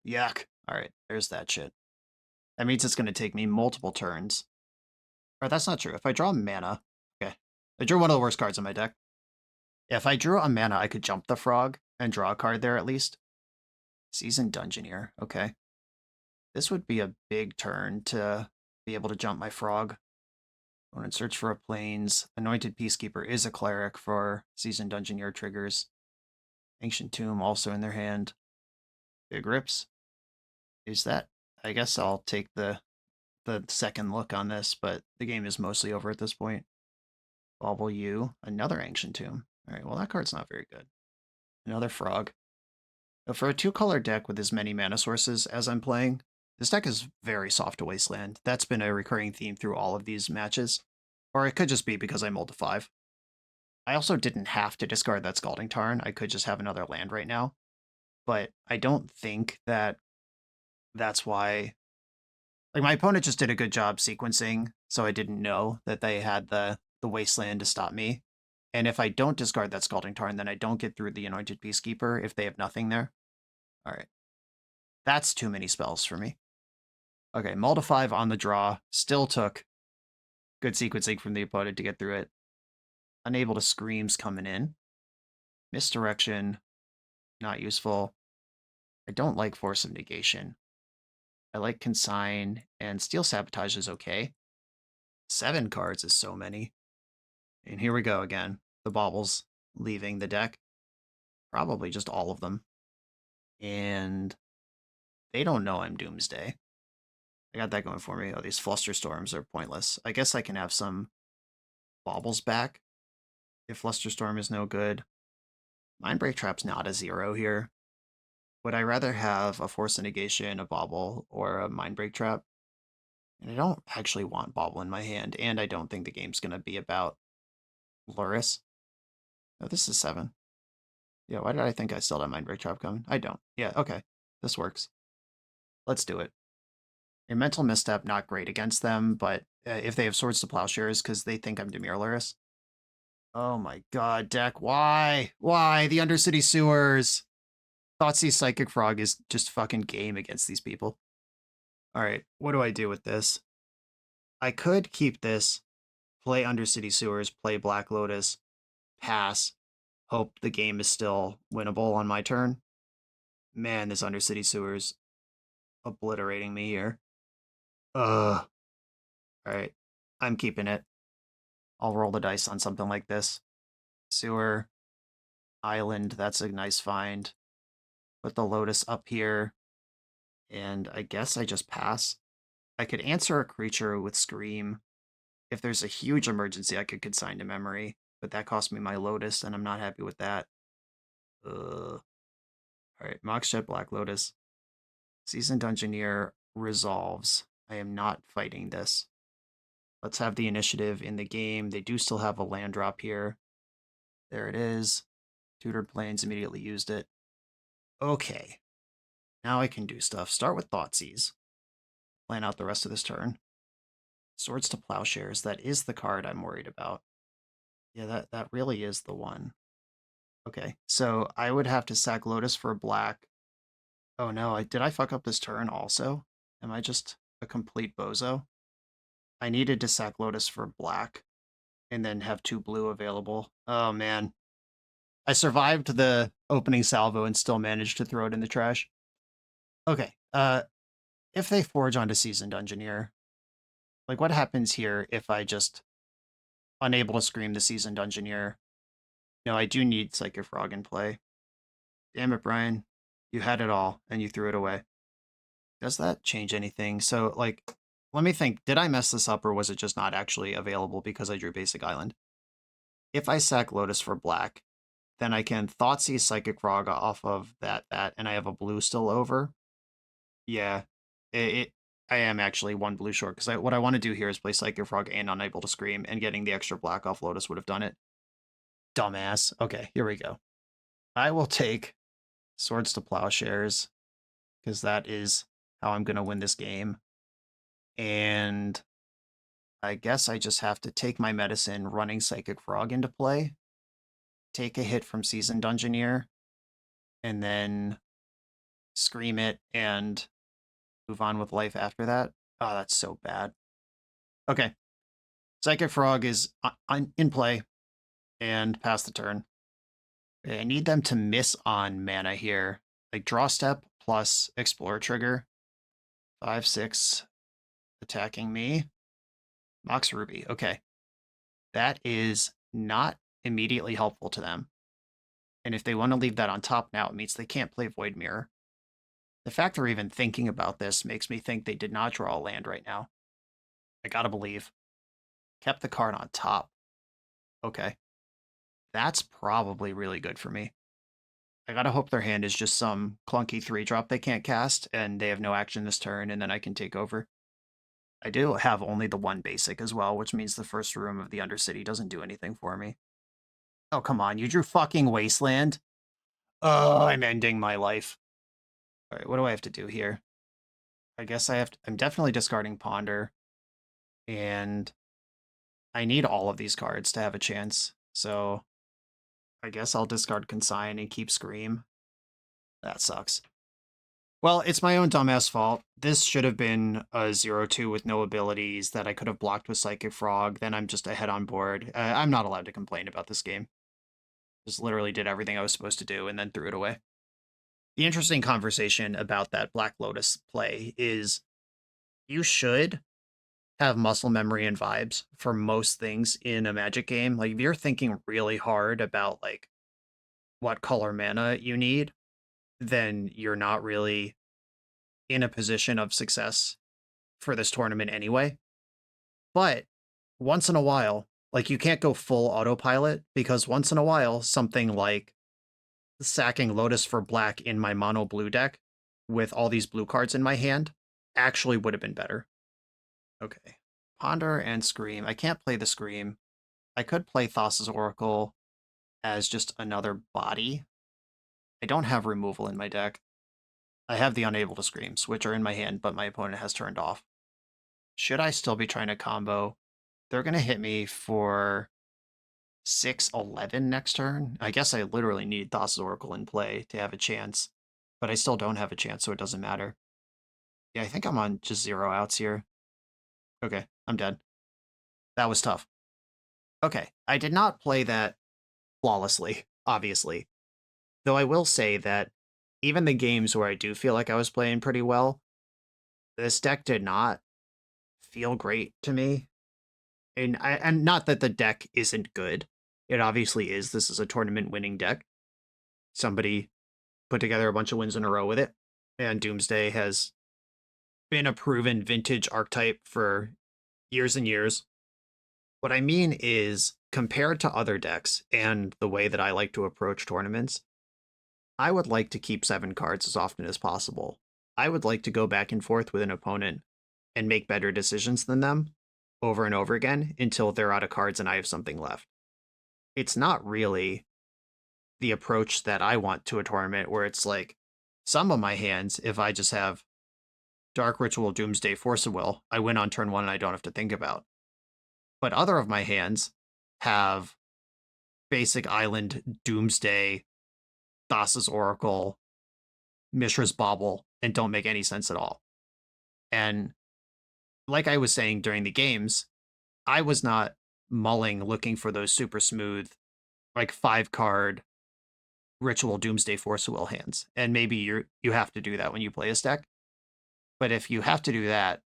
Yuck. All right, there's that shit. That means it's going to take me multiple turns. Or that's not true. If I draw mana, okay. I drew one of the worst cards in my deck. If I drew a mana, I could jump the Frog and draw a card there at least. Seasoned Dungeoneer, okay. This would be a big turn to be able to jump my Frog. Go and search for a Plains. Anointed Peacekeeper is a cleric for Seasoned Dungeoneer triggers. Ancient Tomb also in their hand. Big Rips. Is that? I guess I'll take the second look on this, but the game is mostly over at this point. Bauble U, another Ancient Tomb. All right, well, that card's not very good. Another Frog. Now, for a 2-color deck with as many mana sources as I'm playing, this deck is very soft to Wasteland. That's been a recurring theme through all of these matches. Or it could just be because I mulled to 5. I also didn't have to discard that Scalding Tarn. I could just have another land right now. But I don't think that that's why... Like, my opponent just did a good job sequencing, so I didn't know that they had the Wasteland to stop me. And if I don't discard that Scalding Tarn, then I don't get through the Anointed Peacekeeper if they have nothing there. All right. That's too many spells for me. Okay, mull to 5 on the draw. Still took good sequencing from the opponent to get through it. Unable to Screams coming in. Misdirection, not useful. I don't like Force of Negation. I like Consign, and Steel Sabotage is okay. 7 cards is so many. And here we go again. The baubles leaving the deck. Probably just all of them. And they don't know I'm Doomsday. I got that going for me. Oh, these Flusterstorms are pointless. I guess I can have some baubles back if Flusterstorm is no good. Mindbreak Trap's not a 0 here. Would I rather have a Force of Negation, a bauble, or a Mindbreak Trap? And I don't actually want bauble in my hand, and I don't think the game's going to be about Lurrus. Oh, this is 7. Yeah, why did I think I still had Mindbreak Trap coming? I don't. Yeah, okay. This works. Let's do it. A Mental Misstep, not great against them, but if they have Swords to Plowshares because they think I'm Dimir Lurrus. Oh my god, deck, why? Why? The Undercity Sewers! Thoughtseize Psychic Frog is just fucking game against these people. Alright, what do I do with this? I could keep this, play Undercity Sewers, play Black Lotus, pass, hope the game is still winnable on my turn. Man, this Undercity Sewers obliterating me here. Ugh. Alright, I'm keeping it. I'll roll the dice on something like this. Sewer, Island, that's a nice find. Put the Lotus up here, and I guess I just pass. I could answer a creature with Scream. If there's a huge emergency, I could consign to memory, but that cost me my Lotus, and I'm not happy with that. Alright, Moxjet, Black Lotus. Seasoned Dungeoneer resolves. I am not fighting this. Let's have the initiative in the game. They do still have a land drop here. There it is. Tutored Plains immediately used it. Okay. Now I can do stuff. Start with Thoughtseize. Plan out the rest of this turn. Swords to Plowshares. That is the card I'm worried about. Yeah, that really is the one. Okay, so I would have to sack Lotus for black. Oh no, did I fuck up this turn also? Am I just a complete bozo? I needed to sack Lotus for black and then have 2 blue available. Oh man. I survived the opening salvo and still managed to throw it in the trash. Okay, if they forge onto Seasoned Dungeoneer, like what happens here if I just unable to Scream the Seasoned Dungeoneer? No, I do need Psychic Frog in play. Damn it, Brian. You had it all, and you threw it away. Does that change anything? So, like, let me think. Did I mess this up, or was it just not actually available because I drew Basic Island? If I sack Lotus for black, then I can Thoughtseize Psychic Frog off of that, and I have a blue still over. Yeah, I am actually 1 blue short, because what I want to do here is play Psychic Frog and Unable to Scream, and getting the extra black off Lotus would have done it. Dumbass. Okay, here we go. I will take Swords to Plowshares, because that is how I'm going to win this game. And I guess I just have to take my medicine, running Psychic Frog into play, take a hit from Seasoned Dungeoneer, and then Scream it and move on with life after that. Oh, that's so bad. Okay. Psychic Frog is in play and pass the turn. I need them to miss on mana here. Like draw step plus explore trigger. 5/6 attacking me. Mox Ruby. Okay. That is not immediately helpful to them. And if they want to leave that on top now, it means they can't play Void Mirror. The fact they're even thinking about this makes me think they did not draw a land right now. I gotta believe. Kept the card on top. Okay. That's probably really good for me. I gotta hope their hand is just some clunky 3-drop they can't cast, and they have no action this turn, and then I can take over. I do have only the 1 basic as well, which means the first room of the Undercity doesn't do anything for me. Oh, come on, you drew fucking Wasteland? Oh, I'm ending my life. Alright, what do I have to do here? I guess I'm definitely discarding Ponder, and I need all of these cards to have a chance, so I guess I'll discard Consign and keep Scream. That sucks. Well, it's my own dumbass fault. This should have been a 0-2 with no abilities that I could have blocked with Psychic Frog. Then I'm just ahead on board. I'm not allowed to complain about this game. Just literally did everything I was supposed to do and then threw it away. The interesting conversation about that Black Lotus play is you should have muscle memory and vibes for most things in a Magic game. Like if you're thinking really hard about like what color mana you need, then you're not really in a position of success for this tournament anyway. But once in a while, like you can't go full autopilot because once in a while, something like sacking Lotus for black in my mono blue deck with all these blue cards in my hand actually would have been better. Okay. Ponder and Scream. I can't play the Scream. I could play Thassa's Oracle as just another body. I don't have removal in my deck. I have the Unable to Screams, which are in my hand, but my opponent has turned off. Should I still be trying to combo? They're going to hit me for 6-11 next turn. I guess I literally need Thassa's Oracle in play to have a chance, but I still don't have a chance, so it doesn't matter. Yeah, I think I'm on just 0 outs here. Okay, I'm dead. That was tough. Okay, I did not play that flawlessly, obviously. Though I will say that even the games where I do feel like I was playing pretty well, this deck did not feel great to me. And not that the deck isn't good. It obviously is. This is a tournament-winning deck. Somebody put together a bunch of wins in a row with it. And Doomsday has been a proven vintage archetype for years and years. What I mean is, compared to other decks and the way that I like to approach tournaments, I would like to keep 7 cards as often as possible. I would like to go back and forth with an opponent and make better decisions than them over and over again until they're out of cards and I have something left. It's not really the approach that I want to a tournament where it's like some of my hands, if I just have Dark Ritual, Doomsday, Force of Will, I win on turn 1 and I don't have to think about. But other of my hands have Basic Island, Doomsday, Thassa's Oracle, Mishra's Bauble, and don't make any sense at all. And like I was saying during the games, I was not mulling looking for those super smooth, like 5-card Ritual, Doomsday, Force of Will hands. And maybe you have to do that when you play this deck. But if you have to do that,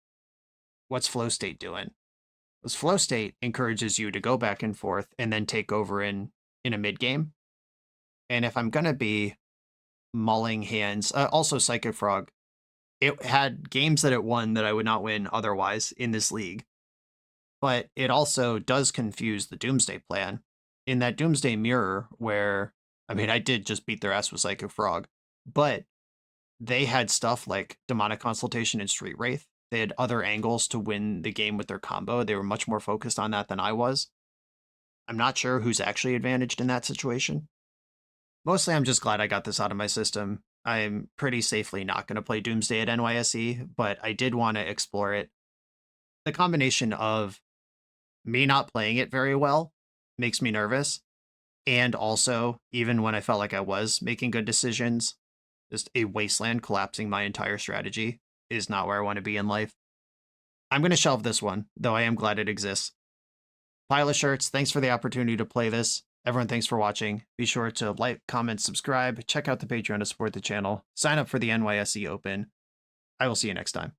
what's Flow State doing? Because Flow State encourages you to go back and forth and then take over in a mid game. And if I'm gonna be mulling hands, also Psychic Frog, it had games that it won that I would not win otherwise in this league. But it also does confuse the Doomsday plan in that Doomsday mirror where, I mean, I did just beat their ass with Psychic Frog, but they had stuff like Demonic Consultation and Street Wraith. They had other angles to win the game with their combo. They were much more focused on that than I was. I'm not sure who's actually advantaged in that situation. Mostly, I'm just glad I got this out of my system. I'm pretty safely not going to play Doomsday at NYSE, but I did want to explore it. The combination of me not playing it very well makes me nervous. And also, even when I felt like I was making good decisions, just a wasteland collapsing my entire strategy is not where I want to be in life. I'm going to shelve this one, though I am glad it exists. Pile of Shirts, thanks for the opportunity to play this. Everyone, thanks for watching. Be sure to like, comment, subscribe, check out the Patreon to support the channel, sign up for the NYSE Open. I will see you next time.